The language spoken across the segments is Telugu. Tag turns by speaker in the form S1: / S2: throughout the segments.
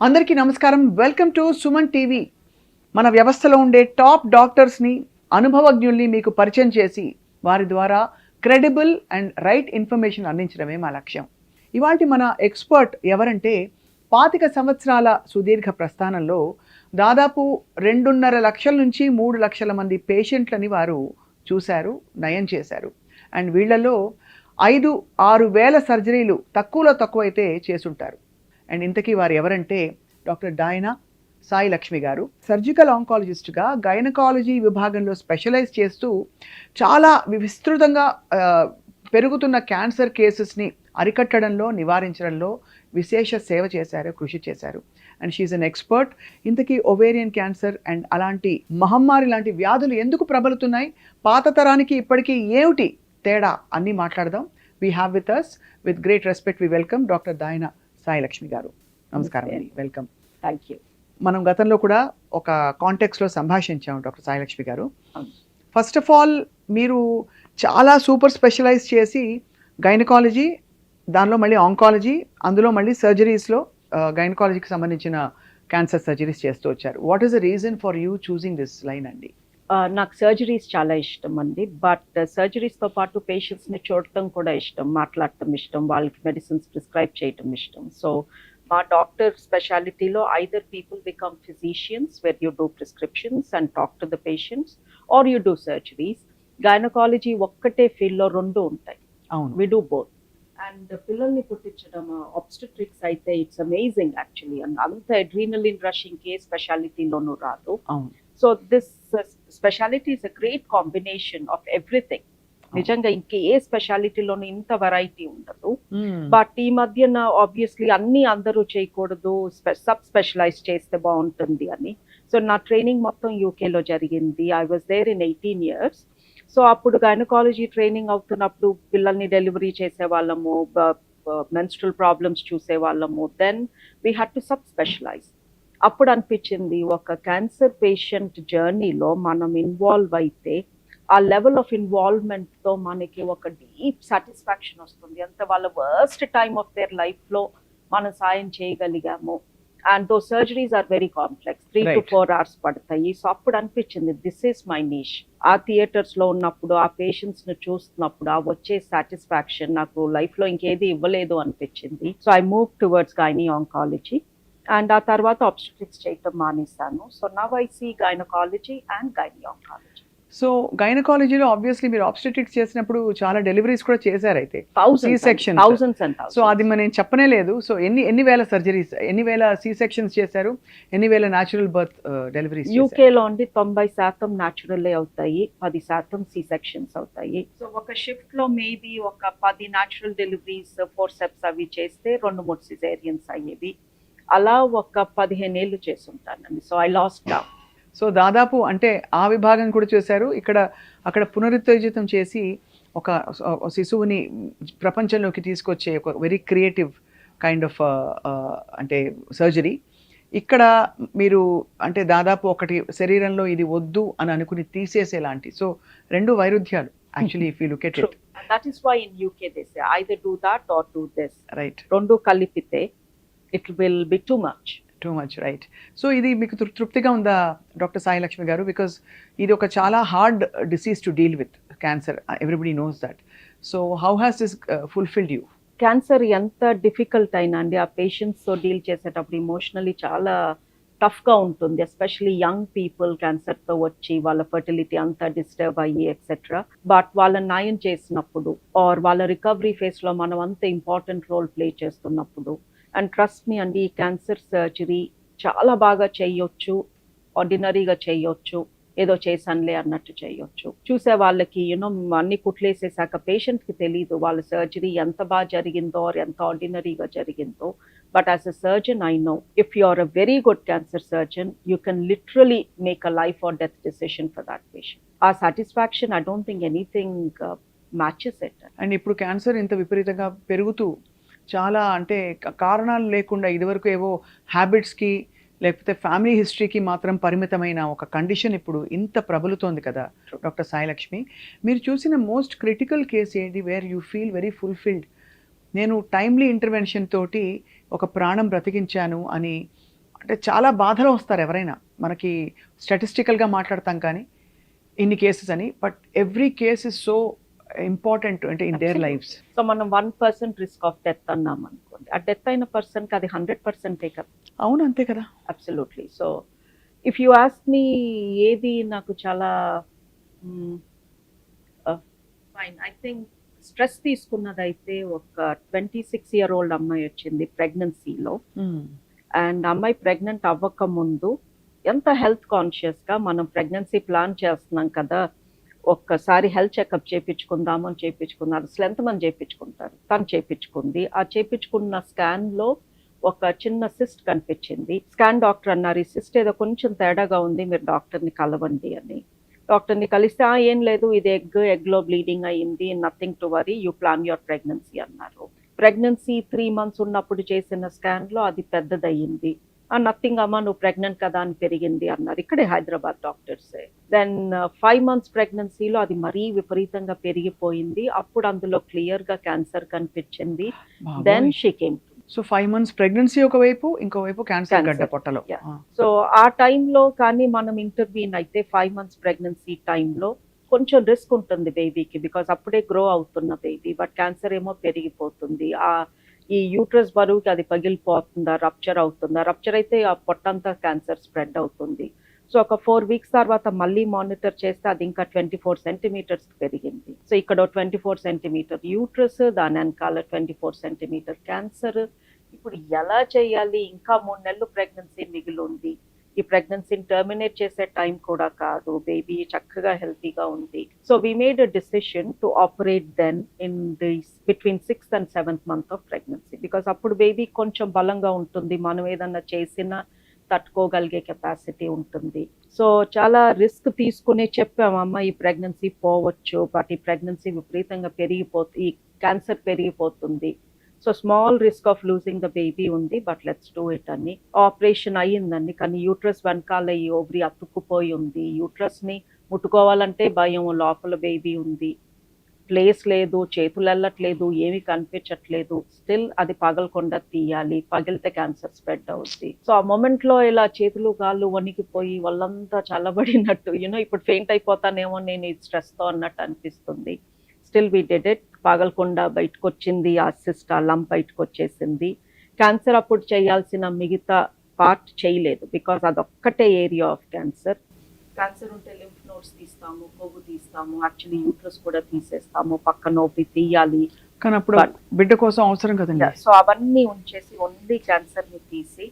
S1: అందరికీ నమస్కారం. Welcome to Suman TV. మన వ్యవస్థలో ఉండే టాప్ డాక్టర్స్ని, అనుభవజ్ఞుల్ని మీకు పరిచయం చేసి వారి ద్వారా క్రెడిబుల్ అండ్ రైట్ ఇన్ఫర్మేషన్ అందించడమే మా లక్ష్యం. ఇవాల్టి మన ఎక్స్పర్ట్ ఎవరంటే 25 సంవత్సరాల సుదీర్ఘ ప్రస్థానంలో దాదాపు 2.5 లక్షల నుంచి 3 లక్షల మంది పేషెంట్లని వారు చూశారు, నయం చేశారు. అండ్ వీళ్ళలో 5-6 వేల సర్జరీలు తక్కువలో తక్కువైతే చేసుంటారు. అండ్ ఇంతకీ వారు ఎవరంటే డాక్టర్ డైనా సాయి లక్ష్మి గారు. సర్జికల్ ఆంకాలజిస్ట్గా గైనకాలజీ విభాగంలో స్పెషలైజ్ చేస్తూ చాలా విస్తృతంగా పెరుగుతున్న క్యాన్సర్ కేసెస్ని అరికట్టడంలో, నివారించడంలో విశేష సేవ చేశారు, కృషి చేశారు. And she's an expert. ఇంతకీ ఒవేరియన్ క్యాన్సర్ అండ్ అలాంటి మహమ్మారి లాంటి వ్యాధులు ఎందుకు ప్రబలుతున్నాయి, పాత తరానికి ఇప్పటికీ ఏమిటి తేడా అన్నీ మాట్లాడదాం. We have with us with great respect we welcome doctor డైనా సాయి లక్ష్మి గారు. నమస్కారం అండి, వెల్కమ్.
S2: Thank you.
S1: మనం గతంలో కూడా ఒక కాంటెక్స్లో సంభాషించాము డాక్టర్ సాయి లక్ష్మి గారు. ఫస్ట్ ఆఫ్ ఆల్ మీరు చాలా సూపర్ స్పెషలైజ్ చేసి గైనకాలజీ, దానిలో మళ్ళీ ఆంకాలజీ, అందులో మళ్ళీ సర్జరీస్లో గైనకాలజీకి సంబంధించిన క్యాన్సర్ సర్జరీస్ చేస్తూ వచ్చారు. What is the reason for you choosing this line అండి?
S2: నాకు సర్జరీస్ చాలా ఇష్టం అండి. బట్ సర్జరీస్తో పాటు పేషెంట్స్ని చూడటం కూడా ఇష్టం, మాట్లాడటం ఇష్టం, వాళ్ళకి మెడిసిన్స్ ప్రిస్క్రైబ్ చేయటం ఇష్టం. సో మా డాక్టర్ స్పెషాలిటీలో either people become physicians where you do prescriptions and talk to the patients, or you do surgeries. Gynaecology ఒక్కటే ఫీల్డ్లో రెండు ఉంటాయి.
S1: అవును,
S2: వి డూ బోత్. అండ్ పిల్లల్ని పుట్టించడం ఆబ్స్టెట్రిక్స్ అయితే ఇట్స్ అమేజింగ్ యాక్చువల్లీ. అండ్ అంత అడ్రీనలిన్ రషింగ్ ఏ స్పెషాలిటీలోనూ రాదు.
S1: అవును.
S2: So this speciality is a great combination of everything. నిజంగా ఇంక ఏ స్పెషాలిటీలోనూ ఇంత వెరైటీ ఉండదు. బట్ ఈ మధ్యన ఆబ్వియస్లీ అన్ని అందరూ చేయకూడదు, సబ్ స్పెషలైజ్ చేస్తే బాగుంటుంది అని. సో నా ట్రైనింగ్ మొత్తం యూకేలో జరిగింది. I was there in 18 years. So అప్పుడు గైనకాలజీ ట్రైనింగ్ అవుతున్నప్పుడు పిల్లల్ని డెలివరీ చేసేవాళ్ళము, మెన్స్ట్రల్ ప్రాబ్లమ్స్ చూసేవాళ్ళము. Then we had to sub specialise. అప్పుడు అనిపించింది ఒక క్యాన్సర్ పేషెంట్ జర్నీలో మనం ఇన్వాల్వ్ అయితే ఆ లెవెల్ ఆఫ్ ఇన్వాల్వ్మెంట్తో మనకి ఒక డీప్ సాటిస్ఫాక్షన్ వస్తుంది. అంత వాళ్ళ వర్స్ట్ టైమ్ ఆఫ్ దేర్ లైఫ్లో మనం సాయం చేయగలిగాము. And though surgeries are very complex, 3 to 4 hours పడతాయి. సో అప్పుడు అనిపించింది దిస్ ఈస్ మై నీష్. ఆ థియేటర్స్లో ఉన్నప్పుడు, ఆ పేషెంట్స్ని చూస్తున్నప్పుడు ఆ వచ్చే సాటిస్ఫాక్షన్ నాకు లైఫ్లో ఇంకేది ఇవ్వలేదు అనిపించింది. So I move towards gynae oncology. And ఆ తర్వాత ఆబ్స్టెట్రిక్స్ చేయటం మానేశాను. So now I see gynaecology and gynae oncology.
S1: So గైనకాలజీలో ఆబ్వియస్లీ మీరు ఆబ్స్టెట్రిక్స్ చేసినప్పుడు చాలా డెలివరీస్ కూడా చేశారు అయితే, సి సెక్షన్. సో అది మనం చెప్పనే లేదు. సో ఎన్ని వేల సర్జరీస్, ఎన్ని వేల సి సెక్షన్స్ చేశారు, ఎన్ని వేల న్యాచురల్ బర్త్ డెలివరీస్?
S2: యూకేలో అండి 90% న్యాచురల్ అవుతాయి, 10% సి సెక్షన్స్ అవుతాయి. సో ఒక షిఫ్ట్ లో మేబీ ఒక 10 న్యాచురల్ డెలివరీస్, ఫోర్సెప్స్ అవి చేస్తే 2-3 సిజేరియన్స్ అయ్యేవి. అలా ఒక 15 ఏళ్ళు చేసుంటానండి. So I lost count.
S1: So దాదాపు అంటే ఆ విభాగం కూడా చేశారు, అక్కడ పునరుత్తేజితం చేసి ఒక శిశువుని ప్రపంచంలోకి తీసుకొచ్చే ఒక వెరీ క్రియేటివ్ కైండ్ ఆఫ్ అంటే సర్జరీ. ఇక్కడ మీరు అంటే దాదాపు ఒకటి శరీరంలో ఇది వద్దు అని అనుకుని తీసేసేలాంటి. సో రెండు వైరుధ్యాలు actually if you look at it.
S2: That is why in UK they say either do that or do this.
S1: Right.
S2: రెండు కలిపితే it will be too much,
S1: right. So ఇది మీకు తృప్తిగా ఉందా డాక్టర్ సాయి లక్ష్మి గారు? బికాజ్ ఇది ఒక చాలా hard disease to deal with, cancer. Everybody knows that. So how has this fulfilled you?
S2: Cancer ఎంత డిఫికల్ట్ అయినా అండి, ఆ పేషెంట్స్తో డీల్ చేసేటప్పుడు ఇమోషనలీ చాలా టఫ్గా ఉంటుంది. ఎస్పెషలీ యంగ్ పీపుల్ క్యాన్సర్తో వచ్చి వాళ్ళ ఫర్టిలిటీ అంతా డిస్టర్బ్ అయ్యి ఎక్సెట్రా. బట్ వాళ్ళని నయం చేసినప్పుడు ఆర్ వాళ్ళ రికవరీ ఫేస్లో మనం అంత ఇంపార్టెంట్ రోల్ ప్లే చేస్తున్నప్పుడు, అండ్ ట్రస్ట్ మీ అండి, ఈ క్యాన్సర్ సర్జరీ చాలా బాగా చేయొచ్చు, ఆర్డినరీగా చేయొచ్చు, ఏదో చేసానులే అన్నట్టు చేయొచ్చు. చూసే వాళ్ళకి యూనో అన్ని కుట్లేసేసాక పేషెంట్కి తెలీదు వాళ్ళ సర్జరీ ఎంత బాగా జరిగిందో ఆర్ ఎంత ఆర్డినరీగా జరిగిందో. But as a surgeon I know if you are a very good cancer surgeon you can literally make a life or death decision for that patient. ఆ satisfaction I don't think anything matches it.
S1: And ఇప్పుడు క్యాన్సర్ ఇంత విపరీతంగా పెరుగుతూ చాలా అంటే కారణాలు లేకుండా ఇదివరకు ఏవో హ్యాబిట్స్కి లేకపోతే ఫ్యామిలీ హిస్టరీకి మాత్రం పరిమితమైన ఒక కండిషన్ ఇప్పుడు ఇంత ప్రబలుతోంది కదా డాక్టర్ సాయి లక్ష్మి. మీరు చూసిన మోస్ట్ క్రిటికల్ కేస్ ఏంటి where you feel very fulfilled? నేను టైమ్లీ ఇంటర్వెన్షన్ తోటి ఒక ప్రాణం బ్రతికించాను అని అంటే చాలా బాధలో వస్తారు ఎవరైనా. మనకి స్టాటిస్టికల్గా మాట్లాడతాం కానీ ఇన్ని కేసెస్ అని, but every case is so important అంటే ఇన్ దేర్ లైఫ్స్.
S2: సో మనం 1% రిస్క్ ఆఫ్ డెత్ అన్నాం అనుకోండి, ఆ డెత్ అయిన పర్సన్కి అది 100% కదా.
S1: అవును, అంతే కదా.
S2: Absolutely. So if you ask me ఏది నాకు చాలా ఫైన్, ఐ థింక్ స్ట్రెస్ తీసుకున్నదైతే ఒక 26-year-old అమ్మాయి వచ్చింది ప్రెగ్నెన్సీలో. అండ్ అమ్మాయి ప్రెగ్నెంట్ అవ్వక ముందు ఎంత హెల్త్ కాన్షియస్గా మనం ప్రెగ్నెన్సీ ప్లాన్ చేస్తున్నాం కదా, ఒక్కసారి హెల్త్ చెకప్ చేయించుకుందాము అని చేయించుకున్నారు. అసలు ఎంతమంది చేయించుకుంటారు? తను చేయించుకుంది. ఆ చేయించుకున్న స్కాన్లో ఒక చిన్న సిస్ట్ కనిపించింది. స్కాన్ డాక్టర్ అన్నారు, ఈ సిస్ట్ ఏదో కొంచెం తేడాగా ఉంది, మీరు డాక్టర్ని కలవండి అని. డాక్టర్ని కలిస్తే ఏం లేదు, ఇది ఎగ్లో బ్లీడింగ్ అయ్యింది, nothing to worry, you plan your pregnancy అన్నారు. ప్రెగ్నెన్సీ 3 months ఉన్నప్పుడు చేసిన స్కాన్లో అది పెద్దదయ్యింది. నథింగ్ అమ్మా, నువ్వు ప్రెగ్నెంట్ కదా అని పెరిగింది అన్నారు, ఇక్కడే హైదరాబాద్ డాక్టర్సే. దెన్ 5 months ప్రెగ్నెన్సీలో అది మరీ విపరీతంగా పెరిగిపోయింది. అప్పుడు అందులో క్లియర్గా క్యాన్సర్ కనిపించింది. Then she came.
S1: So 5 months pregnancy ఒకవైపు, ఇంకోవైపు క్యాన్సర్ గడ్డ పొట్టలో.
S2: సో ఆ టైంలో కానీ మనం ఇంటర్వ్యూన్ అయితే 5 months ప్రెగ్నెన్సీ టైంలో కొంచెం రిస్క్ ఉంటుంది బేబీకి, బికాస్ అప్పుడే గ్రో అవుతున్న బేబీ, బట్ క్యాన్సర్ ఏమో పెరిగిపోతుంది. ఈ యూట్రస్ బరువుకి అది పగిలిపోతుందా, రప్చర్ అవుతుందా? రప్చర్ అయితే ఆ పొట్టంతా క్యాన్సర్ స్ప్రెడ్ అవుతుంది. సో ఒక 4 weeks తర్వాత మళ్ళీ మానిటర్ చేస్తే అది ఇంకా 24 centimeters పెరిగింది. సో ఇక్కడ 24 centimeter యూట్రస్, దాని వెనకాల 24 centimeter క్యాన్సర్. ఇప్పుడు ఎలా చేయాలి? ఇంకా 3 నెలలు ప్రెగ్నెన్సీ మిగిలి ఉంది. ఈ ప్రెగ్నెన్సీని టర్మినేట్ చేసే టైం కూడా కాదు, బేబీ చక్కగా హెల్తీగా ఉంది. So we made a decision to operate then in this between 6th and 7th month of pregnancy. Because అప్పుడు బేబీ కొంచెం బలంగా ఉంటుంది, మనం ఏదన్నా చేసినా తట్టుకోగలిగే కెపాసిటీ ఉంటుంది. సో చాలా రిస్క్ తీసుకునే చెప్పామమ్మ, ఈ ప్రెగ్నెన్సీ పోవచ్చు, బట్ ఈ ప్రెగ్నెన్సీ విపరీతంగా ఈ క్యాన్సర్ పెరిగిపోతుంది. So small risk of losing the baby ఉంది, బట్ లెట్స్ డూ ఇట్ అని. ఆపరేషన్ అయ్యిందండి, కానీ యూట్రస్ వెనకాల ఈ ఓవరీ అతుక్కుపోయి ఉంది. యూట్రస్ని ముట్టుకోవాలంటే భయం, లోపల బేబీ ఉంది, ప్లేస్ లేదు, చేతులు వెళ్ళట్లేదు, ఏమీ కనిపించట్లేదు. స్టిల్ అది పగలకుండా తీయాలి, పగిలితే క్యాన్సర్ స్ప్రెడ్ అవుతుంది. సో ఆ మూమెంట్లో ఇలా చేతులు కాళ్ళు వణికిపోయి వాళ్ళంతా చల్లబడినట్టు, ఇప్పుడు ఫెయింట్ అయిపోతానేమో నేను ఈ స్ట్రెస్తో అన్నట్టు అనిపిస్తుంది. Still we did it. పగలకుండా బయటకు వచ్చింది ఆ సిస్ట్, ఆ లంప్ బయటకు వచ్చేసింది. క్యాన్సర్ అప్పుడు చేయాల్సిన మిగతా పార్ట్ చేయలేదు, బికాస్ అదొక్కటే ఏరియా ఆఫ్ క్యాన్సర్. క్యాన్సర్ ఉంటే లింఫ్ నోడ్స్ తీస్తాము, కొవ్వు తీస్తాము, యాక్చువల్లీ యూట్రస్ కూడా తీసేస్తాము, పక్క నొప్పి తీయాలి,
S1: కానీ అప్పుడు బిడ్డ కోసం అవసరం కదండి.
S2: సో అవన్నీ ఉంచేసి ఓన్లీ క్యాన్సర్ని తీసి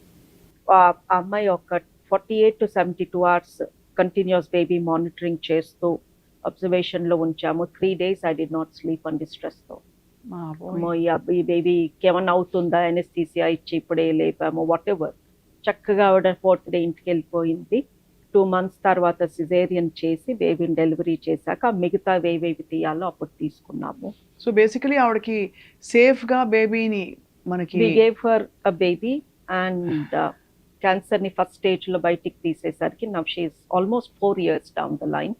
S2: ఆ అమ్మాయి ఒక 48 to 72 hours continuous baby monitoring చేస్తూ అబ్జర్వేషన్లో ఉంచాము. 3 days I did not sleep అండి స్ట్రెస్తో. ఈ బేబీకి ఏమన్నా అవుతుందా, ఎనెస్థీసియా ఇచ్చి ఇప్పుడే లేపాము, వాట్ ఎవర్. చక్కగా ఆవిడ 4th day ఇంటికి వెళ్ళిపోయింది. 2 months తర్వాత సిజేరియన్ చేసి బేబీని డెలివరీ చేశాక మిగతా వేవేవి తీయాలో అప్పుడు తీసుకున్నాము.
S1: సో బేసికలీ ఆవిడకి సేఫ్గా బేబీని మనకి
S2: we gave her a baby and క్యాన్సర్ని ఫస్ట్ స్టేజ్లో బయటికి తీసేసరికి now she is almost 4 years down the line.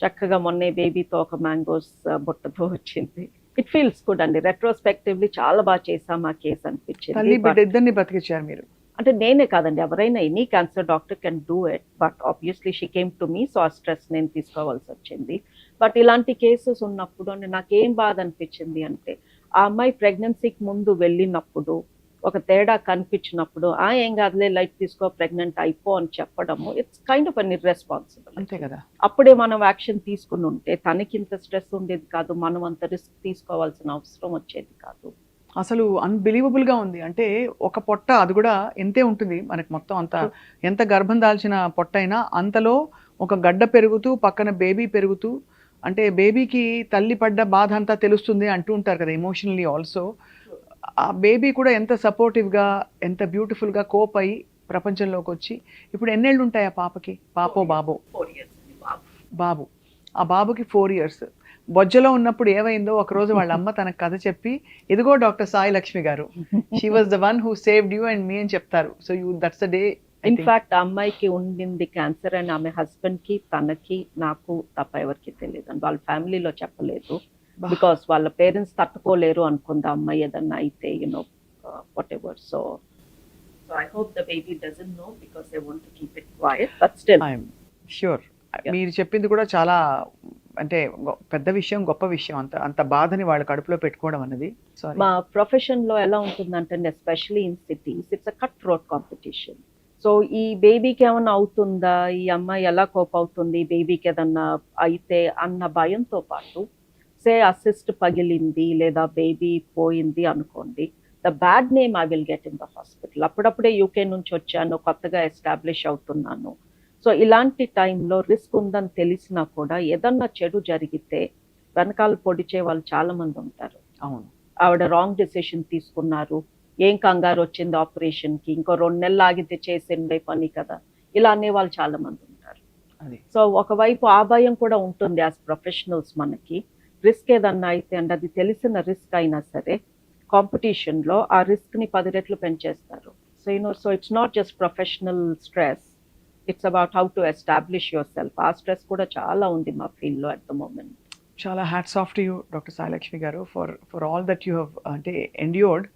S2: చక్కగా మొన్నే బేబీతో ఒక మ్యాంగోస్ బుట్టతో వచ్చింది. ఇట్ ఫీల్స్ గుడ్ అండి. రెట్రోస్పెక్టివ్లీ చాలా బాగా చేసాం ఆ కేసు అనిపించింది.
S1: తల్లి బిడ్డ ఇద్దరిని బతికించారు మీరు.
S2: అంటే నేనే కాదండి, ఎవరైనా any cancer doctor can do it, but obviously she came to me, so ఆ స్ట్రెస్ నేను తీసుకోవాల్సి వచ్చింది. బట్ ఇలాంటి కేసెస్ ఉన్నప్పుడు నాకేం బాధ అనిపించింది అంటే, ఆ అమ్మాయి ప్రెగ్నెన్సీకి ముందు వెళ్ళినప్పుడు ఒక తేడా కనిపించినప్పుడు ఏం కాదులే లైట్ తీసుకో, ప్రెగ్నెంట్ అయిపో అని చెప్పడము, it's kind of an irresponsible.
S1: అంతే కదా.
S2: అప్పుడే మనం యాక్షన్ తీసుకుని ఉంటే తనకి ఇంత స్ట్రెస్ ఉండేది కాదు, మనం అంత రిస్క్ తీసుకోవాల్సిన అవసరం వచ్చేది కాదు.
S1: అసలు అన్బిలీవబుల్గా ఉంది. అంటే ఒక పొట్ట, అది కూడా ఎంతే ఉంటుంది మనకి, మొత్తం అంత ఎంత గర్భం దాల్చిన పొట్ట అయినా అంతలో ఒక గడ్డ పెరుగుతూ పక్కన బేబీ పెరుగుతూ, అంటే బేబీకి తల్లి పడ్డ బాధ అంతా తెలుస్తుంది అంటూ ఉంటారు కదా, ఎమోషనల్లీ ఆల్సో. ఆ బేబీ కూడా ఎంత సపోర్టివ్గా, ఎంత బ్యూటిఫుల్గా కోప్ అయ్యి ప్రపంచంలోకి వచ్చి, ఇప్పుడు ఎన్నేళ్ళు ఉంటాయి ఆ పాపకి? పాపో బాబో?
S2: 4 years.
S1: బాబు. ఆ బాబుకి 4 years. బొజ్జలో ఉన్నప్పుడు ఏమైందో ఒకరోజు వాళ్ళ అమ్మ తనకు కథ చెప్పి, ఇదిగో డాక్టర్ సాయి లక్ష్మి గారు, she was the one who saved you and me అని చెప్తారు. So that's the day.
S2: In fact ఆ అమ్మాయికి ఉండింది క్యాన్సర్ అని ఆమె హస్బెండ్కి, తనకి, నాకు తప్ప ఎవరికి తెలియదు అని వాళ్ళ ఫ్యామిలీలో చెప్పలేదు. బికాస్ వాళ్ళ పేరెంట్స్ తట్టుకోలేరు అనుకుంది అమ్మాయి ఏదన్నా అయితే, what ever. So So I hope the baby doesn't know because they want to keep it quiet, but still.
S1: I'm sure.
S2: Yeah.
S1: మీరు చెప్పింది కూడా చాలా అంటే పెద్ద విషయం, గొప్ప విషయం. అంత అంత బాధని వాళ్ళు కడుపులో పెట్టుకోవడం అన్నది. సారీ.
S2: మా ప్రొఫెషన్ లో ఎలా ఉంటుందంటే especially in cities it's a cut throat competition. So ఈ బేబీకి ఏమన్నా అవుతుందా, ఈ అమ్మాయి ఎలా కోప్ అవుతుంది, బేబీకి ఏదన్నా అయితే అన్న భయంతో పాటు సే అసిస్ట్ పగిలింది లేదా బేబీ పోయింది అనుకోండి, the bad name I will get in the hospital. అప్పుడప్పుడే యూకే నుంచి వచ్చాను, కొత్తగా ఎస్టాబ్లిష్ అవుతున్నాను. సో ఇలాంటి టైంలో రిస్క్ ఉందని తెలిసినా కూడా ఏదన్నా చెడు జరిగితే వెనకాల పొడిచే వాళ్ళు చాలా మంది ఉంటారు.
S1: అవును.
S2: ఆవిడ రాంగ్ డెసిషన్ తీసుకున్నారు, ఏం కంగారు వచ్చింది ఆపరేషన్కి, ఇంకో 2 నెలలు ఆగితే చేసిండే పని కదా, ఇలా అనేవాళ్ళు చాలా మంది ఉంటారు.
S1: అది.
S2: సో ఒకవైపు ఆ భయం కూడా ఉంటుంది యాజ్ ప్రొఫెషనల్స్ మనకి. రిస్క్ ఏదన్నా అయితే అండి, అది తెలిసిన రిస్క్ అయినా సరే కాంపిటీషన్లో ఆ రిస్క్ని 10 రెట్లు పెంచేస్తారు. So it's not just professional stress, it's about how to establish yourself. ఆ స్ట్రెస్ కూడా చాలా ఉంది మా ఫీల్డ్లో అట్ ద మూమెంట్.
S1: చాలా hats off to you doctor Sailakshmi గారు for all that you have అంటే ఎండ్యూర్డ్.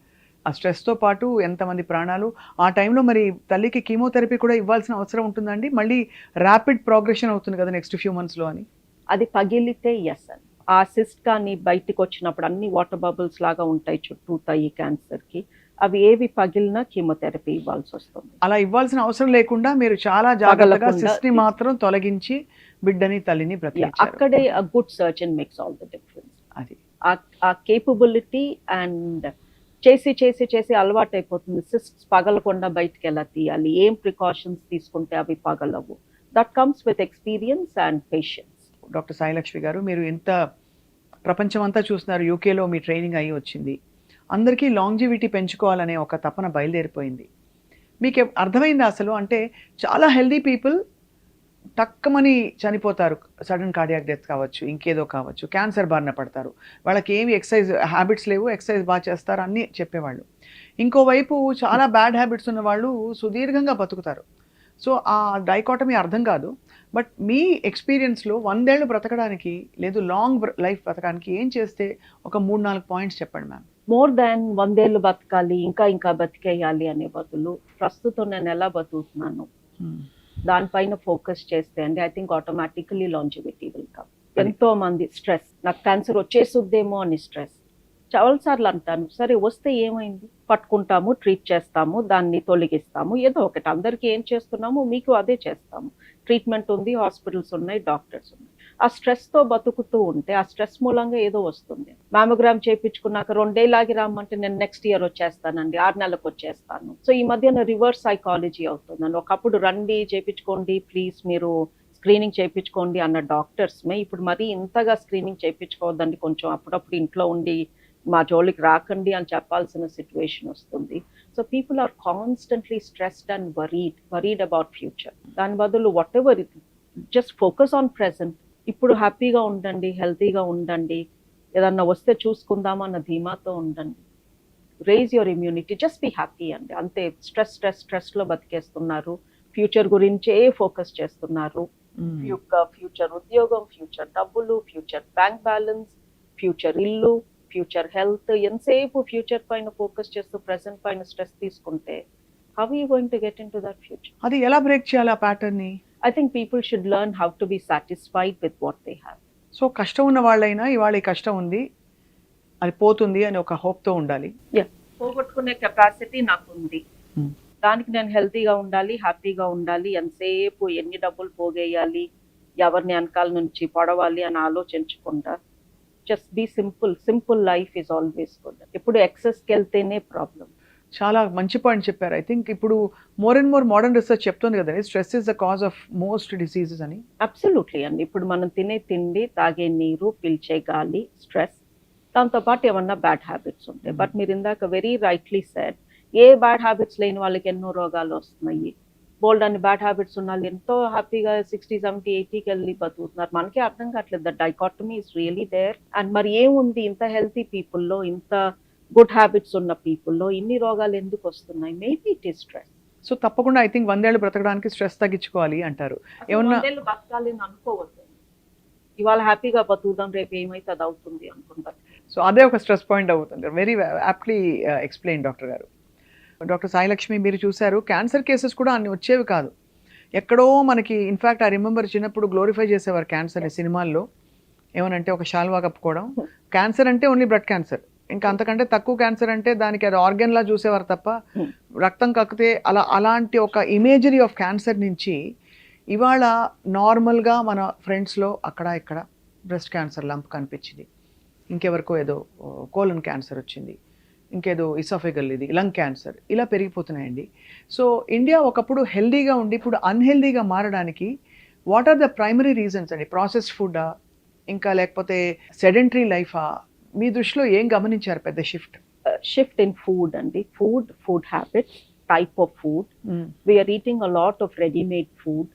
S1: ఆ స్ట్రెస్తో పాటు ఎంతమంది ప్రాణాలు. ఆ టైంలో మరి తల్లికి కీమోథెరపీ కూడా ఇవ్వాల్సిన అవసరం ఉంటుందండి. మళ్ళీ ర్యాపిడ్ ప్రోగ్రెషన్ అవుతుంది కదా నెక్స్ట్ ఫ్యూ మంత్స్లో అని.
S2: అది పగిలితే ఎస్ అని, ఆ సిస్ట్ కానీ బయటికి వచ్చినప్పుడు అన్ని వాటర్ బబుల్స్ లాగా ఉంటాయి చుట్టూతా ఈ క్యాన్సర్కి, అవి ఏవి పగిలినా కీమోథెరపీ ఇవ్వాల్సి వస్తుంది.
S1: అలా ఇవ్వాల్సిన అవసరం లేకుండా మీరు చాలా జాగ్రత్తగా
S2: పగలకుండా
S1: సిస్ట్ని మాత్రం తొలగించి బిడ్డని తల్లిని బ్రతికించారు.
S2: అక్కడే a good surgeon makes all the difference.
S1: అది
S2: ఆ కేపబిలిటీ అండ్ చేసి చేసి చేసి అలవాటు అయిపోతుంది. సిస్ట్స్ పగలకుండా బయటికి ఎలా తీయాలి, ఏం ప్రికాషన్స్ తీసుకుంటే అవి పగలవు. That comes with experience and patience.
S1: Doctor Sailakshmi గారు, మీరు ఎంత ప్రపంచం అంతా చూస్తున్నారు, యూకేలో మీ ట్రైనింగ్ అయ్యి వచ్చింది, అందరికీ లాంజివిటీ పెంచుకోవాలనే ఒక తపన బయలుదేరిపోయింది. మీకు అర్థమైంది అసలు? అంటే చాలా హెల్దీ పీపుల్ టక్కమని చనిపోతారు, సడన్ కార్డియాక్ డెత్ కావచ్చు, ఇంకేదో కావచ్చు, క్యాన్సర్ బారిన పడతారు, వాళ్ళకి ఏమి ఎక్సర్సైజ్ హ్యాబిట్స్ లేవు, ఎక్సర్సైజ్ బాగా చేస్తారు అన్నీ చెప్పేవాళ్ళు. ఇంకోవైపు చాలా బ్యాడ్ హ్యాబిట్స్ ఉన్న వాళ్ళు సుదీర్ఘంగా బతుకుతారు. సో ఆ డైకాటమీ అర్థం కాదు. బట్ మీ ఎక్స్పీరియన్స్లో 100 ఏళ్ళు బ్రతకడానికి లేదు లాంగ్ లైఫ్ బ్రతకడానికి ఏం చేస్తే ఒక 3-4 పాయింట్స్ చెప్పండి మ్యామ్.
S2: మోర్ దాన్ 100 ఏళ్ళు బతకాలి, ఇంకా ఇంకా బతికేయాలి అనే బదులు ప్రస్తుతం నేను ఎలా బతుకుతున్నాను దానిపైన ఫోకస్ చేస్తే అండి, I think automatically longevity will come. ఎంతో మంది స్ట్రెస్, నాకు క్యాన్సర్ వచ్చేసుద్దేమో అని స్ట్రెస్. చాలాసార్లు అంటాను, సరే వస్తే ఏమైంది, పట్టుకుంటాము, ట్రీట్ చేస్తాము, దాన్ని తొలగిస్తాము, ఏదో ఒకటి. అందరికీ ఏం చేస్తున్నాము మీకు అదే చేస్తాము. ట్రీట్మెంట్ ఉంది, హాస్పిటల్స్ ఉన్నాయి, డాక్టర్స్ ఉన్నాయి. ఆ స్ట్రెస్తో బతుకుతూ ఉంటే ఆ స్ట్రెస్ మూలంగా ఏదో వస్తుంది. మ్యామోగ్రామ్ చేయించుకున్నాక 2 ఏళ్ళు ఆగి రమ్మంటే నేను నెక్స్ట్ ఇయర్ వచ్చేస్తానండి, 6 నెలలకు వచ్చేస్తాను. సో ఈ మధ్యన రివర్స్ సైకాలజీ అవుతుందండి. ఒకప్పుడు రండి చేయించుకోండి ప్లీజ్, మీరు స్క్రీనింగ్ చేయించుకోండి అన్న డాక్టర్స్మే ఇప్పుడు మరీ ఇంతగా స్క్రీనింగ్ చేయించుకోవద్దండి, కొంచెం అప్పుడప్పుడు ఇంట్లో ఉండి మా జోలికి రాకండి అని చెప్పాల్సిన సిచ్యువేషన్ వస్తుంది. So people are constantly stressed and worried about future. దాని బదులు whatever it, just focus on present. ఇప్పుడు హ్యాపీగా ఉండండి, హెల్తీగా ఉండండి, ఏదన్నా వస్తే చూసుకుందామా అన్న ధీమాతో ఉండండి. Raise your immunity, just be happy అండి, అంతే. స్ట్రెస్లో బతికేస్తున్నారు, ఫ్యూచర్ గురించే ఫోకస్ చేస్తున్నారు. ఫ్యూచర్ ఉద్యోగం, ఫ్యూచర్ డబ్బులు, ఫ్యూచర్ బ్యాంక్ బ్యాలెన్స్, ఫ్యూచర్ ఇల్లు, ఫ్యూచర్ హెల్త్, ఎంతసేపు ఫ్యూచర్ పైన ఫోకస్ చేస్తూ ప్రెసెంట్ పైన స్ట్రెస్ తీసుకుంటే how you going to get into that future?
S1: అది ఎలా బ్రేక్ చేయాలి ఆ ప్యాటర్న్ని?
S2: I think people should learn how to be satisfied with what they have.
S1: So కష్టం ఉన్న వాళ్ళైనా ఇవాళ ఈ కష్టం ఉంది, అది పోతుంది అని ఒక హోప్తో ఉండాలి.
S2: పోగొట్టుకునే కెపాసిటీ నాకు ఉంది, దానికి నేను హెల్తీగా ఉండాలి, హ్యాపీగా ఉండాలి. ఎంతసేపు ఎన్ని డబ్బులు పోగేయాలి, ఎవరిని వెనకాల నుంచి పొడవాలి అని ఆలోచించకుండా just be simple life is always good. ఇప్పుడు ఎక్సెస్కి వెళ్తేనే ప్రాబ్లం.
S1: చాలా మంచి పాయింట్ చెప్పారు. ఐ థింక్ ఇప్పుడు more and more modern research చెప్తుంది కదండి, stress is the cause of most diseases అని.
S2: అబ్సల్యూట్లీ అండి. ఇప్పుడు మనం తినే తిండి, తాగే నీరు, పీల్చే గాలి, స్ట్రెస్, దాంతోపాటు ఏమన్నా బ్యాడ్ హ్యాబిట్స్ ఉంటాయి. బట్ మీరు ఇందాక వెరీ రైట్లీ సెడ్, ఏ బ్యాడ్ హ్యాబిట్స్ లేని వాళ్ళకి ఎన్నో రోగాలు వస్తున్నాయి. బోల్డ్ అని బ్యాడ్ హ్యాబిట్స్ ఉన్న వాళ్ళు ఎంతో హ్యాపీగా 60, 70, 80కి వెళ్ళి బతుకుతున్నారు. మనకే అర్థం కావట్లేదు, the dichotomy is really there. And మరి ఏముంది ఇంత హెల్తీ పీపుల్లో, ఇంత గుడ్ హ్యాబిట్స్ ఉన్న పీపుల్లో ఇన్ని రోగాలు ఎందుకు వస్తున్నాయి? Maybe it is stress.
S1: So తప్పకుండా ఐ థింక్ 100 ఏళ్ళు బ్రతకడానికి స్ట్రెస్ తగ్గించుకోవాలి అంటారు. ఏమన్నా
S2: 100 ఏళ్ళు బతకాలి అని అనుకోవద్దు, ఇవాళ హ్యాపీగా బతుకుదాం, రేపు ఏమైతే అది అవుతుంది అనుకుంటారు.
S1: సో అదే ఒక స్ట్రెస్ పాయింట్ అవుతుంది. వెరీ యాప్ట్లీ ఎక్స్ప్లెయిన్ డాక్టర్ గారు. డాక్టర్ సాయిలక్ష్మి మీరు చూశారు, క్యాన్సర్ కేసెస్ కూడా అన్ని వచ్చేవి కాదు. ఎక్కడో మనకి ఇన్ఫ్యాక్ట్ ఐ రిమెంబర్ చిన్నప్పుడు గ్లోరిఫై చేసేవారు క్యాన్సర్ని సినిమాల్లో. ఏమనంటే ఒక శాల్వా కప్పుకోవడం, క్యాన్సర్ అంటే ఓన్లీ బ్లడ్ క్యాన్సర్, ఇంకా అంతకంటే తక్కువ క్యాన్సర్ అంటే దానికి అది ఆర్గన్లా చూసేవారు తప్ప రక్తం కక్కితే అలాంటి ఒక ఇమేజరీ ఆఫ్ క్యాన్సర్ నుంచి ఇవాళ నార్మల్గా మన ఫ్రెండ్స్లో అక్కడ ఇక్కడ బ్రెస్ట్ క్యాన్సర్ లంప్ కనిపించింది, ఇంకెవరికో ఏదో కోలన్ క్యాన్సర్ వచ్చింది, ఇంకేదో ఇసోఫెగల్ ఇది లంగ్ క్యాన్సర్, ఇలా పెరిగిపోతున్నాయండి. సో ఇండియా ఒకప్పుడు హెల్దీగా ఉండి ఇప్పుడు అన్హెల్దీగా మారడానికి what are the primary reasons అండి? ప్రాసెస్డ్ ఫుడ్డా, ఇంకా లేకపోతే సెడెంటరీ లైఫా? మీ దృష్టిలో ఏం గమనించారు పెద్ద షిఫ్ట్?
S2: షిఫ్ట్ ఇన్ ఫుడ్ అండి, food habits, type of food. We're eating a lot of readymade food,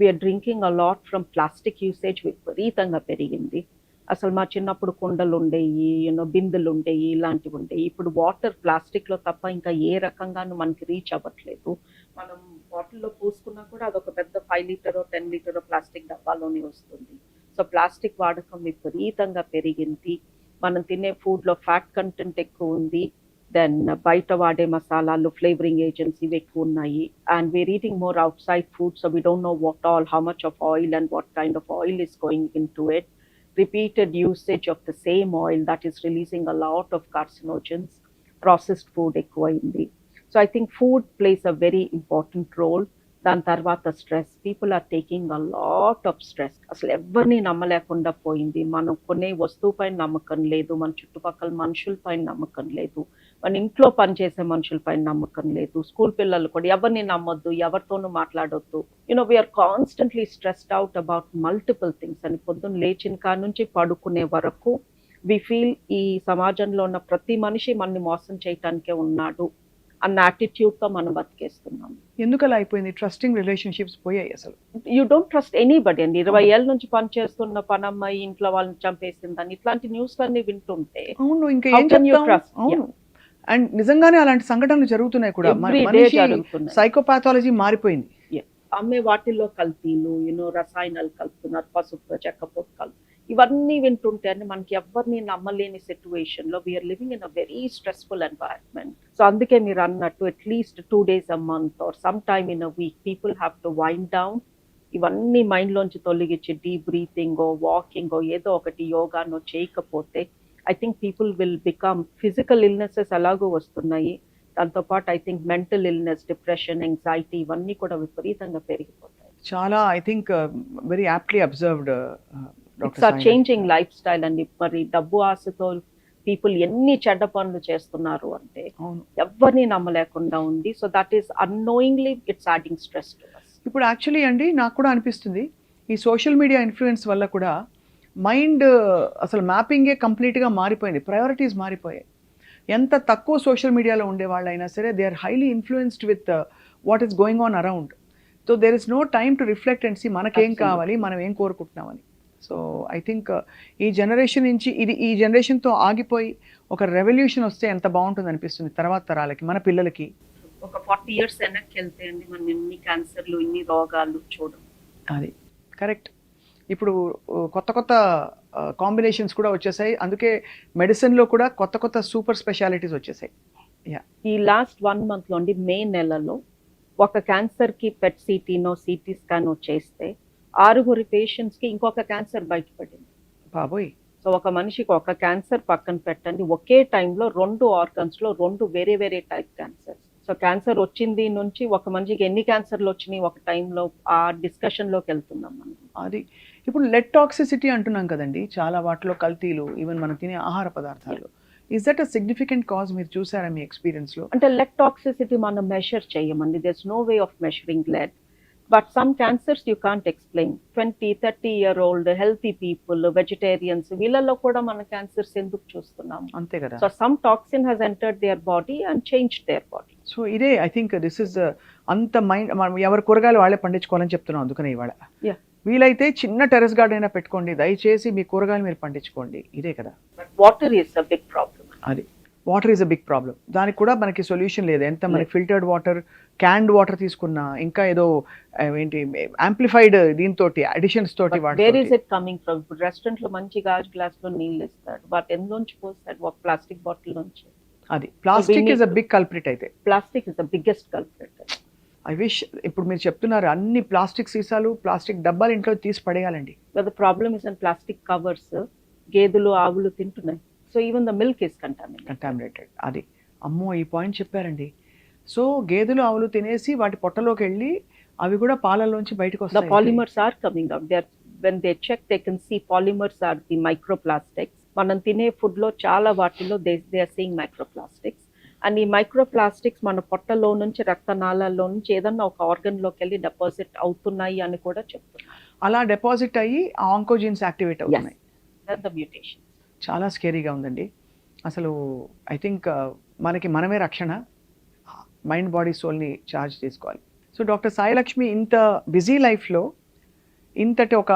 S2: we're drinking a lot from plastic usage విపరీతంగా పెరిగింది. అసలు మా చిన్నప్పుడు కుండలు ఉండేవి, బిందెలు ఉండేవి, ఇలాంటివి ఉండేవి. ఇప్పుడు వాటర్ ప్లాస్టిక్లో తప్ప ఇంకా ఏ రకంగానూ మనకి రీచ్ అవ్వట్లేదు. మనం బాటిల్లో పూసుకున్నా కూడా అదొక పెద్ద 5 లీటరో 10 లీటరో ప్లాస్టిక్ డబ్బాలోనే వస్తుంది. సో ప్లాస్టిక్ వాడకం విపరీతంగా పెరిగింది. మనం తినే ఫుడ్లో ఫ్యాట్ కంటెంట్ ఎక్కువ ఉంది. దెన్ బయట వాడే మసాలాలు, ఫ్లేవరింగ్ ఏజెంట్స్ ఇవి ఎక్కువ ఉన్నాయి. And we're eating more outside food, so we don't know what all, how much of oil and what kind of oil is going into it. Repeated usage of the same oil that is releasing a lot of carcinogens. Processed food ఎక్కువైంది. So I think food plays a very important role. దాని తర్వాత stress, people are taking a lot of stress. అసలు ఎవరిని నమ్మలేకుండా పోయింది. మనం కొనే వస్తువు పైన నమ్మకం లేదు, మన చుట్టుపక్కల మనుషుల పైన నమ్మకం లేదు, మన ఇంట్లో పనిచేసే మనుషుల పైన నమ్మకం లేదు. స్కూల్ పిల్లలు కూడా ఎవరిని నమ్మొద్దు, ఎవరితోనూ మాట్లాడొద్దు. We're constantly stressed out about multiple things. అని పొద్దున్న లేచిన కాడ నుంచి పడుకునే వరకు వి ఫీల్ ఈ సమాజంలో ఉన్న ప్రతి మనిషి మనని మోసం చేయటానికే ఉన్నాడు అన్న యాటిట్యూడ్తో మనం బతికేస్తున్నాం.
S1: ఎందుకు అలా అయిపోయింది? ట్రస్టింగ్ రిలేషన్షిప్స్ పోయాయి అసలు.
S2: యూ డోంట్ ట్రస్ట్ ఎనీబడి అండి. 20 ఏళ్ళ నుంచి పనిచేస్తున్న పనమ్మాయి ఇంట్లో వాళ్ళని చంపేసిందని ఇట్లాంటి న్యూస్ అన్ని వింటుంటే
S1: అవును, ఇంకా ఏం చెప్తాం? అవును, అండ్ నిజంగానే అలాంటి సంఘటనలు జరుగుతున్నాయి కూడా. సైకోపాథాలజీ మారిపోయింది.
S2: అమ్మే వాటిల్లో కల్తీలు, రసాయనాలు కలుపుతున్నారు, పసుపు, చెక్కపొట్టు కలుపు, ఇవన్నీ వింటుంటే అంటే మనకి ఎవరిని నమ్మలేని సిచ్యువేషన్ లో we're living in a very stressful environment. So అందుకే మీరు అన్నట్టు at least 2 days a month or sometime in a week people have to wind down. ఇవన్నీ మైండ్ లోంచి తొలగించి డీప్ బ్రీతింగ్, వాకింగ్, ఏదో ఒకటి యోగానో చేయకపోతే I think people will become, physical illnesses అలాగూ వస్తున్నాయి, దాంతోపాటు I think mental illness, depression, anxiety ఇవన్నీ కూడా విపరీతంగా పెరిగిపోతాయి.
S1: చాలా I think very aptly observed.
S2: It's our changing lifestyle అండి. మరి డబ్బు ఆశతో పీపుల్ ఎన్ని చెడ్డ పనులు చేస్తున్నారు అంటే ఎవరిని నమ్మలేకుండా ఉంది. So that is annoyingly it's adding stress to us.
S1: ఇప్పుడు యాక్చువల్లీ అండి నాకు కూడా అనిపిస్తుంది ఈ సోషల్ మీడియా ఇన్ఫ్లుయెన్స్ వల్ల కూడా మైండ్ అసలు మ్యాపింగే కంప్లీట్గా మారిపోయింది, ప్రయారిటీస్ మారిపోయాయి. ఎంత తక్కువ సోషల్ మీడియాలో ఉండే వాళ్ళైనా సరే they are highly influenced with what is going on around. So there is no time to reflect and see మనకేం కావాలి, మనం ఏం కోరుకుంటున్నామని. సో ఐ థింక్ ఈ జనరేషన్ నుంచి ఈ జనరేషన్తో ఆగిపోయి ఒక రెవల్యూషన్ వస్తే ఎంత బాగుంటుంది అనిపిస్తుంది తర్వాత తరాలకి, మన పిల్లలకి.
S2: ఒక 40 years వెనక్కి వెళ్తే అండి మనం ఇన్ని క్యాన్సర్లు, ఇన్ని రోగాలు చూడం.
S1: అది కరెక్ట్. ఇప్పుడు కొత్త కొత్త కాంబినేషన్స్ కూడా వచ్చేసాయి, అందుకే మెడిసిన్లో కూడా కొత్త కొత్త సూపర్ స్పెషాలిటీస్ వచ్చేసాయి.
S2: ఈ లాస్ట్ 1 month లో అండి, మే నెలలో ఒక క్యాన్సర్కి పెట్ సిటీ స్కాన్ చేస్తే 6 patients కి ఇంకొక క్యాన్సర్ బయటపడింది.
S1: బాబోయ్.
S2: సో ఒక మనిషికి ఒక క్యాన్సర్ పక్కన పెట్టండి, ఒకే టైంలో 2 organs లో 2 వేరే వేరే టైప్ క్యాన్సర్స్. సో క్యాన్సర్ వచ్చింది నుంచి ఒక మనిషికి ఎన్ని క్యాన్సర్లు వచ్చినాయి ఒక టైంలో, ఆ డిస్కషన్లోకి వెళ్తున్నాం మనం.
S1: అది ఇప్పుడు లెడ్ టాక్సిసిటీ అంటున్నాం కదండి, చాలా వాటిలో కల్తీలు, ఈవెన్ మనం తినే ఆహార పదార్థాలు. Is that a significant cause? మీరు చూసారా మీ ఎక్స్పీరియన్స్లో?
S2: అంటే లెడ్ టాక్సిసిటీ మనం మెషర్ చేయమండి, there's no way of measuring lead. But some cancers you can't explain. 20-30-year-old healthy people, vegetarians, వీళ్ళలో కూడా మన క్యాన్సర్స్ ఎందుకు చూస్తున్నాం?
S1: అంతే కదా.
S2: So some toxin has entered their body and changed their body.
S1: So ఇదే ఐ థింక్ దిస్ ఇస్ అంత మైండ్, మనం ఎవరి కూరగాయలు వాళ్ళే పండించుకోవాలని చెప్తున్నాం. అందుకనే ఇవాళ వీలైతే చిన్న టెరెస్ గార్డెన్ అయినా పెట్టుకోండి, దయచేసి మీ కూరగాయలు మీరు పండించుకోండి. ఇదే కదా.
S2: Water is a big problem.
S1: అది water is a big problem. దానికి కూడా మనకి సొల్యూషన్ లేదు. ఎంత మనకి ఫిల్టర్డ్ వాటర్, క్యాన్డ్ వాటర్ తీసుకున్నా, ఇంకా ఏదో ఏంటి యాంప్లిఫైడ్ దీంతో అడిషన్స్ తోటి
S2: where is it coming from? ఇప్పుడు రెస్టారెంట్ లో మంచి గాజు గ్లాస్ లో నీళ్ళు ఇస్తాడు, బట్ ఎందులోంచి పోస్తాడు? ఒక ప్లాస్టిక్ బాటిల్ నుంచి.
S1: అది plastic
S2: need
S1: is a big culprit అయితే.
S2: Plastic is the biggest culprit.
S1: I wish ఇప్పుడు మీరు చెప్తున్నారు అన్ని ప్లాస్టిక్ సీసాలు, ప్లాస్టిక్ డబ్బాలు ఇంట్లో తీసి పడేయాలండి.
S2: The problem is in plastic covers. గేదెలు ఆవులు తింటున్నాయి. So even the milk is
S1: contaminated. అది అమ్మో ఈ పాయింట్ చెప్పారండి. సో గేదెలు ఆవులు తినేసి వాటి పొట్టలోకి వెళ్ళి అవి కూడా పాలల్లోంచి బయటకు
S2: The
S1: వస్తాయి.
S2: polymers are coming out. When they check, they can see polymers are the microplastics. మనం తినే ఫుడ్ లో చాలా వాటిలో they are seeing microplastics. And ఈ మైక్రోప్లాస్టిక్స్ మన పొట్టలో నుంచి రక్తనాళాల్లో నుంచి ఏదన్నా ఒక ఆర్గన్ లోకి వెళ్ళి డిపాజిట్ అవుతున్నాయి అని కూడా చెప్తున్నారు.
S1: అలా డిపాజిట్ అయ్యి ఆ ఆంకోజీన్స్ యాక్టివేట్ అవుతున్నాయి.
S2: ద మ్యూటేషన్
S1: చాలా స్కేరీగా ఉందండి. అసలు ఐ థింక్ మనకి మనమే రక్షణ, మైండ్ బాడీ సోల్ని ఛార్జ్ చేసుకోవాలి. సో డాక్టర్ సాయిలక్ష్మి, ఇంత బిజీ లైఫ్లో ఇంతటి ఒక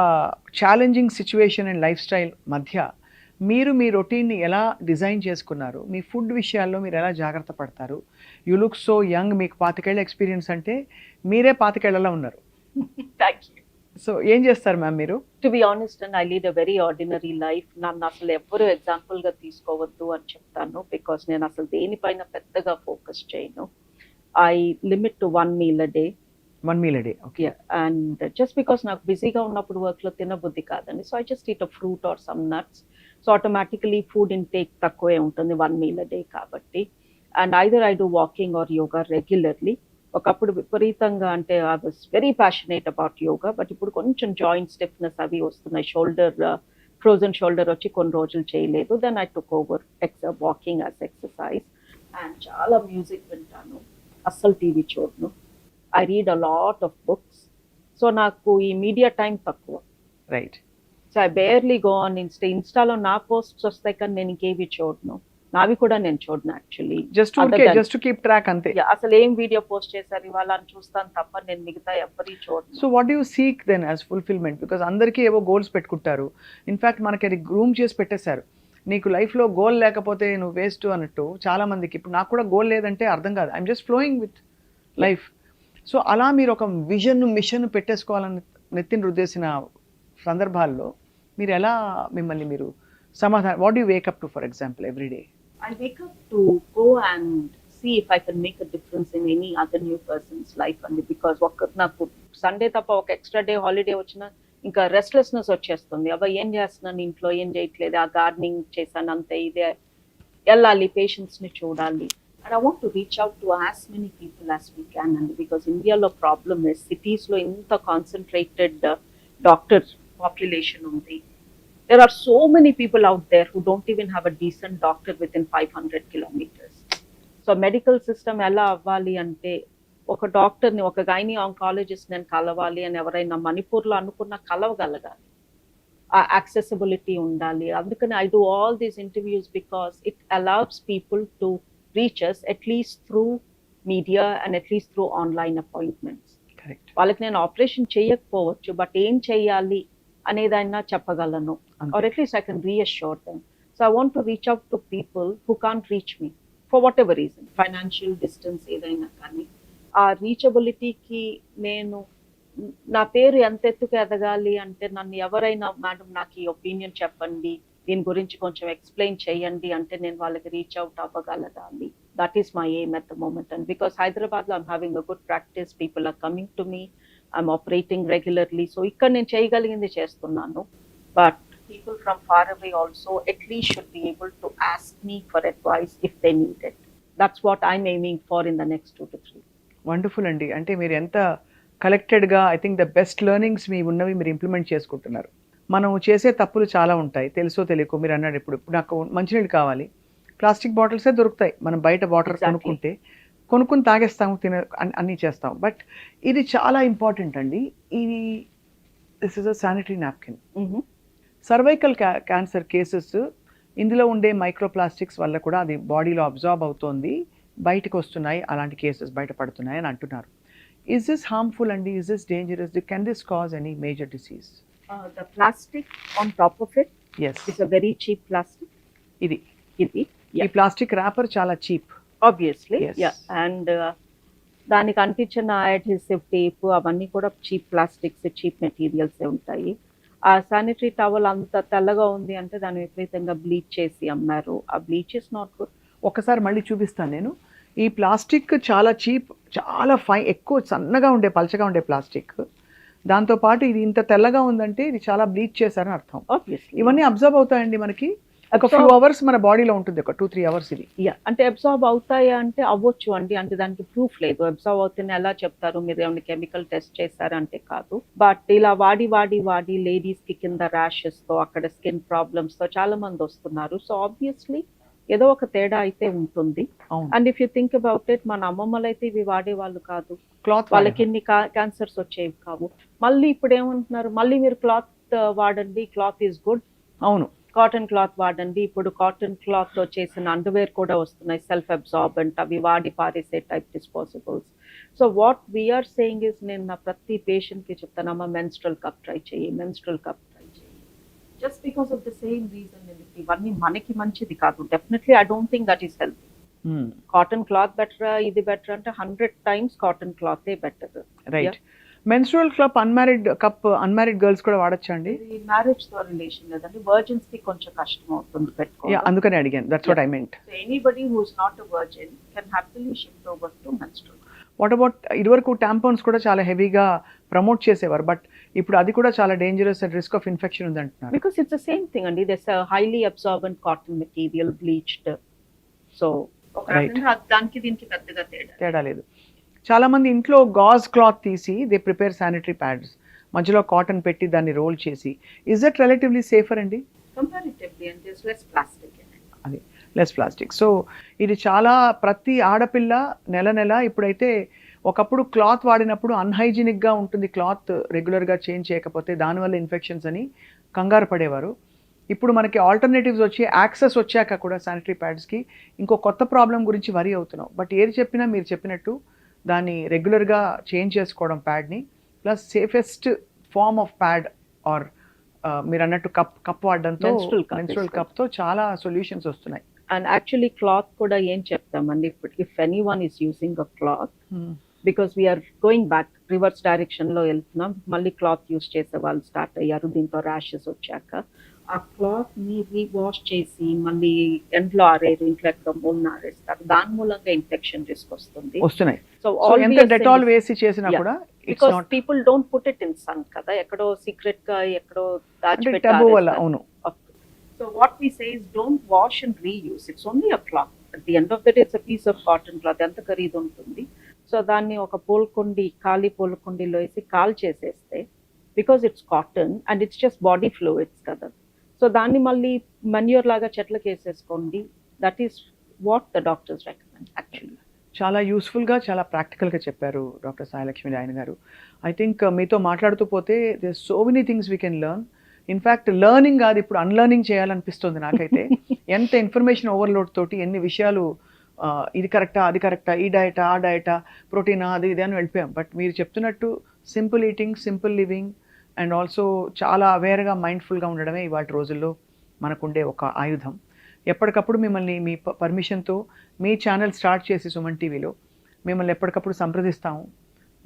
S1: challenging situation and life style మధ్య మీరు మీ రొటీన్ని ఎలా డిజైన్ చేసుకున్నారు? మీ ఫుడ్ విషయాల్లో మీరు ఎలా జాగ్రత్త పడతారు? You look so young. మీకు 25 ఏళ్ళ ఎక్స్పీరియన్స్ అంటే మీరే 25 ఏళ్లలో ఉన్నారు.
S2: Thank you.
S1: సో ఏం చేస్తారు మ్యామ్ మీరు?
S2: To be honest and I lead a very ordinary life. నన్ను అసలు ఎవరు ఎగ్జాంపుల్ గా తీసుకోవద్దు అని చెప్తాను. బికాస్ నేను అసలు దేనిపైన పెద్దగా ఫోకస్ చేయను. I limit to 1 meal a day.
S1: 1 meal a day. Okay.
S2: And just because నాకు బిజీగా ఉన్నప్పుడు వర్క్ లో తినబుద్ధి కాదండి. So I just eat a fruit or some nuts. So automatically food intake తక్కువే ఉంటుంది 1 meal a day కాబట్టి. And either I do walking are yoga regularly. ఒకప్పుడు విపరీతంగా అంటే I was very passionate about yoga, but ఇప్పుడు కొంచెం జాయింట్ స్టిఫ్నెస్ అవి వస్తున్నాయి. షోల్డర్ ఫ్రోజన్ షోల్డర్ వచ్చి కొన్ని రోజులు చేయలేదు. Then I took over walking as exercise. And చాలా మ్యూజిక్ వింటాను, అస్సలు టీవీ చూడను. I read a lot of books. So నాకు ఈ మీడియా టైం తక్కువ.
S1: Right.
S2: So I barely go on ఇన్స్టాలో నా పోస్ట్స్ వస్తాయి కానీ నేను ఇంకేవి చూడను. నావి కూడా నేను చూడను actually.
S1: Just to keep track అంతే.
S2: అసలు ఏం వీడియో పోస్ట్ చేశారు ఇవాళ అని చూస్తాను తప్ప నేను మిగతా ఎవరి చూడను.
S1: So what you seek then as fulfillment? Because అందరికీ ఏవో గోల్స్ పెట్టుకుంటారు. ఇన్ఫ్యాక్ట్ మనకి అది గ్రూమ్ చేసి పెట్టేశారు. నీకు లైఫ్లో గోల్ లేకపోతే నువ్వు వేస్ట్ అన్నట్టు చాలా మందికి. ఇప్పుడు నాకు కూడా గోల్ లేదంటే అర్థం కాదు. I'm just flowing with life. So అలా మీరు ఒక విజన్ మిషన్ పెట్టేసుకోవాలని నెత్తిని రుద్దేసిన సందర్భాల్లో మీరు ఎలా మిమ్మల్ని మీరు సమాధానం, what you wake up to for example every day?
S2: I wake up to go and see if I can make a difference in any other new person's life. And because నాకు సండే తప్ప ఒక ఎక్స్ట్రా డే హాలిడే వచ్చినా ఇంకా రెస్ట్లెస్నెస్ వచ్చేస్తుంది. అబ్బా ఏం చేస్తున్నాను ఇంట్లో, ఏం చేయట్లేదు, ఆ గార్డెనింగ్ చేశాను అంతే, ఇదే వెళ్ళాలి, పేషెంట్స్ని చూడాలి. And I want to reach out to as many people as we can. And because Indiaలో ప్రాబ్లమ్ is సిటీస్లో ఇంత కాన్సన్ట్రేటెడ్ డాక్టర్ పాపులేషన్ ఉంది. There are so many people out there who don't even have a decent doctor within 500 kilometers. So medical system ఎలా అవ్వాలి అంటే ఒక డాక్టర్ని, ఒక గైనీ ఆంకాలజిస్ట్ నేను కలవాలి అని ఎవరైనా మణిపూర్లో అనుకున్న కలవగలగాలి. ఆ యాక్సెసిబిలిటీ ఉండాలి. అందుకని I do all these interviews because it allows people to reach us at least through media and at least through online appointments.
S1: Correct.
S2: వాళ్ళకి నేను ఆపరేషన్ చేయకపోవచ్చు, బట్ ఏం చేయాలి అనేదైనా చెప్పగలను. Or at least I can reassure them. So I want to reach out to people who can't reach me for whatever reason, financial distance ఏదైనా కానీ. ఆ రీచబిలిటీకి నేను నా పేరు ఎంత ఎత్తుకు ఎదగాలి అంటే నన్ను ఎవరైనా మేడం నాకు ఈ ఒపీనియన్ చెప్పండి, దీని గురించి కొంచెం ఎక్స్ప్లెయిన్ చేయండి అంటే నేను వాళ్ళకి రీచ్ అవుట్ అవ్వగలగాలి. That is my aim at the moment. And because హైదరాబాద్లో I'm having a good practice, people are coming to me, I'm operating regularly. So ఇక్కడ నేను చేయగలిగింది చేస్తున్నాను. But people from far away also at least should be able to ask me for advice if they need it. That's what I'm aiming for in the next 2 to 3.
S1: Wonderful అండి. అంటే మీరు ఎంత కలెక్టెడ్గా, I think the best learnings మీ ఉన్నవి మీరు ఇంప్లిమెంట్ చేసుకుంటున్నారు. మనం చేసే తప్పులు చాలా ఉంటాయి, తెలుసో తెలియకో. మీరు అన్నాడు ఇప్పుడు నాకు మంచినీళ్ళు కావాలి, ప్లాస్టిక్ బాటిల్సే దొరుకుతాయి. మనం బయట వాటర్ కొనుక్కుని తాగేస్తాము, అన్నీ చేస్తాం. బట్ ఇది చాలా ఇంపార్టెంట్ అండి. ఇది this is a sanitary napkin. Cervical cancer cases ఇందులో ఉండే మైక్రోప్లాస్టిక్స్ వల్ల కూడా అది బాడీలో అబ్జార్బ్ అవుతోంది, బయటకు వస్తున్నాయి, అలాంటి కేసెస్ బయటపడుతున్నాయి అని అంటున్నారు. ఈజ్ దిస్ హార్మ్ఫుల్ అండి? Is this dangerous? Can this cause any major disease?
S2: The plastic on top of it is a very cheap plastic.
S1: ఇది
S2: ఈ
S1: ప్లాస్టిక్ ర్యాపర్ చాలా చీప్
S2: ఆబ్వియస్లీ. అండ్ దానికి అంటించిన అడ్హెసివ్ టేప్ అవన్నీ కూడా చీప్ ప్లాస్టిక్స్, చీప్ మెటీరియల్స్ ఉంటాయి. ఆ శానిటరీ టవల్ అంత తెల్లగా ఉంది అంటే దాన్ని విపరీతంగా బ్లీచ్ చేసి అమ్మారు. ఆ బ్లీచ్ ఇస్ నాట్ గుడ్.
S1: ఒకసారి మళ్ళీ చూపిస్తాను నేను. ఈ ప్లాస్టిక్ చాలా చీప్, చాలా ఎక్కువ సన్నగా ఉండే పలచగా ఉండే ప్లాస్టిక్. దాంతోపాటు ఇది ఇంత తెల్లగా ఉందంటే ఇది చాలా బ్లీచ్ చేశారని అర్థం.
S2: ఆబ్వియస్లీ
S1: ఇవన్నీ అబ్జర్వ్ అవుతాయండి మనకి ఒక ఫ్యూ అవర్స్ మన బాడీలో ఉంటుంది, ఒక 2-3 అవర్స్ ఇది.
S2: అంటే అబ్జార్బ్ అవుతాయా అంటే అవ్వచ్చు అండి, అంటే దానికి ప్రూఫ్ లేదు. అబ్జార్బ్ అవుతుంది ఎలా చెప్తారు, మీరు ఏమైనా కెమికల్ టెస్ట్ చేశారంటే కాదు. బట్ ఇలా వాడి లేడీస్ కి కింద ర్యాషెస్ తో, అక్కడ స్కిన్ ప్రాబ్లమ్స్ తో చాలా మంది వస్తున్నారు. సో ఆబ్వియస్లీ ఏదో ఒక తేడా అయితే ఉంటుంది. And if you think about it, మన అమ్మమ్మలు అయితే ఇవి వాడేవాళ్ళు కాదు,
S1: క్లాత్
S2: వాళ్ళకి ఎన్ని క్యాన్సర్స్ వచ్చేవి కావు. మళ్ళీ ఇప్పుడు ఏమంటున్నారు, మళ్ళీ మీరు క్లాత్ వాడండి, క్లాత్ ఈజ్ గుడ్.
S1: అవును,
S2: కాటన్ క్లాత్ వాడండి. ఇప్పుడు కాటన్ క్లాత్ తో చేసిన అండర్వేర్ కూడా వస్తున్నాయి, సెల్ఫ్ అబ్జార్బెంట్, అవి వాడి పారేసే type disposables. So what we're saying is, నేను నా ప్రతి పేషెంట్ కి చెప్తాను, అమ్మ మెన్స్ట్రల్ కప్ ట్రై చేయి, మెన్స్ట్రల్ కప్ ట్రై చేయి. Just because of the same reason. ఇవన్నీ మనకి మంచిది కాదు. Definitely I don't think that is healthy. Cotton cloth better, ఇది బెటర్ అంటే 100 times cotton cloth better.
S1: Right. Menstrual cup unmarried girls కూడా వాడొచ్చా అండి?
S2: మ్యారేజ్ తో రిలేషన్ లేదండి, వర్జిన్స్ కి కొంచెం కష్టం అవుతుంది పెట్టుకోవడం.
S1: అందుకనే అడిగాను, that's what I meant.
S2: So anybody who is not a virgin can happily shift over to menstrual.
S1: What about ఇదివరకు టాంపాన్స్ కూడా చాలా హెవీగా ప్రమోట్ చేసేవారు, బట్ ఇప్పుడు అది కూడా చాలా dangerous and risk of infection ఉంది అంటున్నారు.
S2: Because it's the same thing అండి, this highly absorbent cotton material, bleached. So దానికి దీనికి పెద్దగా తేడా
S1: లేదు. చాలా మంది ఇంట్లో గాజ్ క్లాత్ తీసి దే ప్రిపేర్ శానిటరీ ప్యాడ్స్, మధ్యలో కాటన్ పెట్టి దాన్ని రోల్ చేసి. ఇస్ దట్ రిలేటివ్లీ సేఫర్ అండి?
S2: కంపారిటివ్లీ అంటే లెస్ ప్లాస్టిక్.
S1: అది లెస్ ప్లాస్టిక్. సో ఇది చాలా, ప్రతి ఆడపిల్ల నెల ఇప్పుడైతే, ఒకప్పుడు క్లాత్ వాడినప్పుడు అన్హైజీనిక్గా ఉంటుంది, క్లాత్ రెగ్యులర్గా చేంజ్ చేయకపోతే దానివల్ల ఇన్ఫెక్షన్స్ అని కంగారు పడేవారు. ఇప్పుడు మనకి ఆల్టర్నేటివ్స్ వచ్చి, యాక్సెస్ వచ్చాక కూడా శానిటరీ ప్యాడ్స్కి ఇంకో కొత్త ప్రాబ్లం గురించి వరి అవుతున్నాం. బట్ ఏది చెప్పినా మీరు చెప్పినట్టు దాన్ని రెగ్యులర్గా చేంజ్ చేసుకోవడం ప్యాడ్ని, plus safest form of pad or మీరు అన్నట్టు కప్ వాడడంతో, మెన్స్ట్రువల్ కప్తో చాలా సొల్యూషన్స్ వస్తున్నాయి.
S2: అండ్ యాక్చువల్లీ క్లాత్ కూడా ఏం చెప్తామండి, if any one is using a cloth, because we're going back, reverse direction లో వెళ్తున్నాం. మళ్ళీ క్లాత్ యూజ్ చేసే వాళ్ళు స్టార్ట్ అయ్యారు దీంతో ర్యాషెస్ వచ్చాక. ఆ క్లాత్ ని రీవాష్ చేసి మళ్ళీ ఎండ్లో ఆరేరు, ఇంట్లో ఎక్కడ మూలన ఆరేస్తారు, దాని మూలంగా ఇన్ఫెక్షన్ రిస్క్
S1: వస్తున్నాయి. సో ఎంత డెటాల్ వేసి చేసినా కూడా,
S2: because people don't put it in sun కదా, ఎక్కడో సీక్రెట్ గా ఎక్కడో
S1: దాచిపెట్టారు. అవును.
S2: So what we say is don't wash and reuse. It's only a cloth. At the end of the day, it's a piece of cotton cloth. ఎంత ఖరీదు ఉంటుంది. సో దాన్ని ఒక ఖాళీ పూలకుండీలో వేసి కాల్ చేసేస్తే, because it's cotton and it's just body fluids కదా, సో దాన్ని మళ్ళీ మన్యూర్ లాగా చెట్లకు వేసేసుకోండి. That is what the doctors recommend actually.
S1: చాలా యూస్ఫుల్గా, చాలా ప్రాక్టికల్గా చెప్పారు డాక్టర్ సాయిలక్ష్మి రాయన్ గారు. ఐ థింక్ మీతో మాట్లాడుతూ పోతే there so many things we can learn. In fact learning కాదు, ఇప్పుడు అన్లెర్నింగ్ చేయాలనిపిస్తుంది నాకైతే. ఎంత ఇన్ఫర్మేషన్ ఓవర్లోడ్ తోటి ఎన్ని విషయాలు, ఇది కరెక్టా, అది కరెక్టా, ఈ డయటా, ఆ డయటా, ప్రోటీనా, అది ఇది అని వెళ్ళిపోయాం. బట్ మీరు చెప్తున్నట్టు simple eating, simple living and also చాలా అవేర్గా, మైండ్ఫుల్గా ఉండడమే ఇవాళ రోజుల్లో మనకుండే ఒక ఆయుధం. ఎప్పటికప్పుడు మిమ్మల్ని మీ పర్మిషన్తో మీ ఛానల్ స్టార్ట్ చేసి సుమన్ టీవీలో మిమ్మల్ని ఎప్పటికప్పుడు సంప్రదిస్తాము.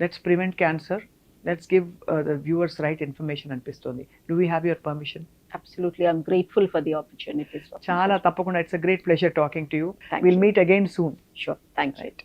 S1: Let's prevent cancer, let's give the viewers right information అనిపిస్తుంది. Do we have your permission?
S2: Absolutely, I'm grateful for the opportunity.
S1: చాలా తప్పకుండా, it's a great pleasure talking to you. We'll meet again soon.
S2: Sure, thank you.
S1: Right.